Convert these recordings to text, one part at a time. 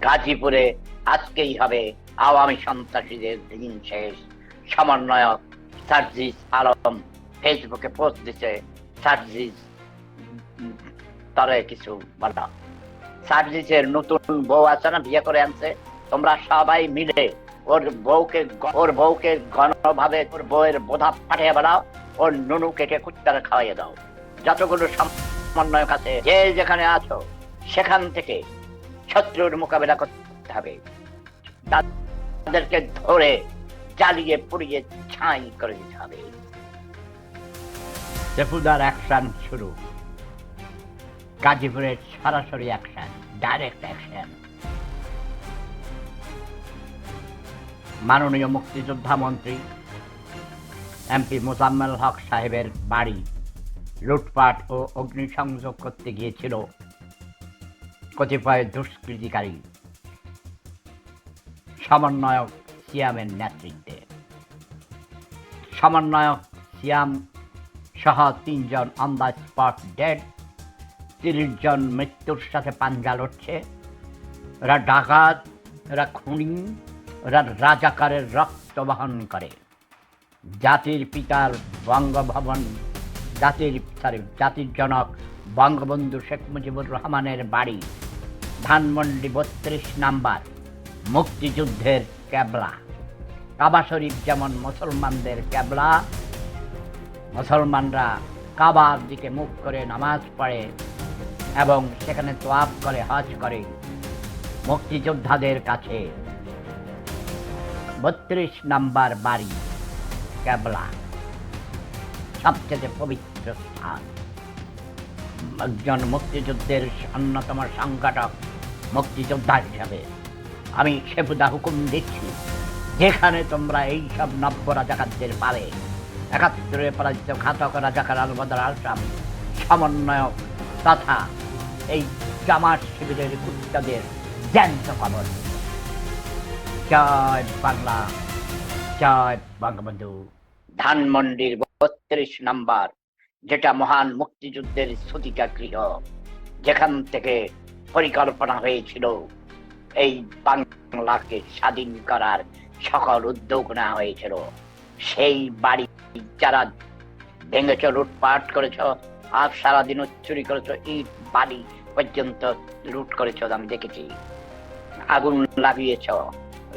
গাজীপুরে আজকেই হবে আওয়ামী সন্ত্রাসীদের দিন শেষ। সমন্বয়ক সার্জিস আলম ফেসবুকে পোস্ট দিছে। সার্জিস তরে কিছু বলা। সার্জিসের নতুন বউ আছে না, বিয়ে করে আনছে, তোমরা সবাই মিলে ওর বউকে ঘনভাবে ওর বউয়ের বোধা পাঠিয়ে বেড়াও, ওর নুনু কেটে কুত্তারে খাওয়াইয়ে দাও। যতগুলো সমন্বয়ক আছে, যে যেখানে আছো সেখান থেকে শত্রুর মোকাবেলা করতে হবে। তাদেরকে ধরে জ্বালিয়ে পুড়িয়ে ছাই করে দিতে হবে। সেফুদার অ্যাকশন শুরু। গাজীপুরের সরাসরি অ্যাকশন, ডাইরেক্ট অ্যাকশন। মাননীয় মুক্তিযোদ্ধা মন্ত্রী এমপি মোজাম্মেল হক সাহেবের বাড়ি লুটপাট ও অগ্নিসংযোগ করতে গিয়েছিল কতিপয় দুষ্কৃতিকারী সমন্বয়ক সিয়ামের নেতৃত্বে। সমন্বয়ক সিয়াম সহ ৩ জন অন দ্য স্পট ডেড, ৩০ জন মৃত্যুর সাথে পাঞ্জা লড়ছে। এরা ডাকাত, এরা খুনি, এরা রাজাকারের রক্ত বহন করে। জাতির পিতার বঙ্গভবন, জাতির জনক বঙ্গবন্ধু শেখ মুজিবুর রহমানের বাড়ি ধানমন্ডি ৩২ নাম্বার, মুক্তিযুদ্ধের কেবলা। কাবা শরীফ যেমন মুসলমানদের কেবলা, মুসলমানরা কাবার দিকে মুখ করে নামাজ পড়ে এবং সেখানে তোয়াফ করে, হজ করে। মুক্তিযোদ্ধাদের কাছে ৩২ নাম্বার বাড়ি কেবলা, সবচেয়ে পবিত্র স্থান। একজন মুক্তিযুদ্ধের অন্যতম সংগঠক মুক্তিযোদ্ধা হিসাবে আমি সেফুদা হুকুম দিচ্ছি, যেখানে তোমরা এই সব নব্য রাজাকারদের পাবে, ৭১ পরাজিত ঘাতক রাজাকার আল বদর আলম সমন্বয়ক তথা এই জামাত শিবিরের কুত্তাদের জ্যান্ত কবর। জয় বাংলা, জয় বঙ্গবন্ধু। ধানমন্ডির ৩২ নাম্বার, যেটা মহান মুক্তিযুদ্ধের স্মৃতিকা গৃহ, যেখান থেকে পরিকল্পনা হয়েছিল এই বাংলাকে স্বাধীন করার সকল উদ্যোগ নেওয়া হয়েছিল। সেই বাড়ি যারা ভেঙেছ, লুটপাট করেছ, আর সারাদিন চুরি করেছ, ইট বাড়ি পর্যন্ত লুট করেছ, আমি দেখেছি। আগুন লাগিয়েছ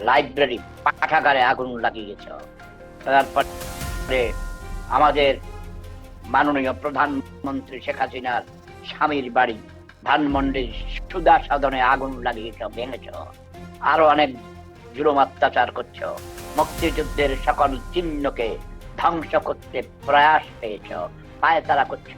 লাইব্রেরি, পাঠাগারে আগুন লাগিয়েছ। তারপরে আমাদের মাননীয় প্রধানমন্ত্রী শেখ হাসিনার স্বামীর বাড়ি ধানমন্ডির সুধা সদনে আগুন লাগিয়েছ, ভেঙেছ। আরো অনেক জুলুম অত্যাচার করছ। মুক্তিযুদ্ধের সকল চিহ্নকে ধ্বংস করতে প্রয়াস পেয়েছ, পায়তারা করছ।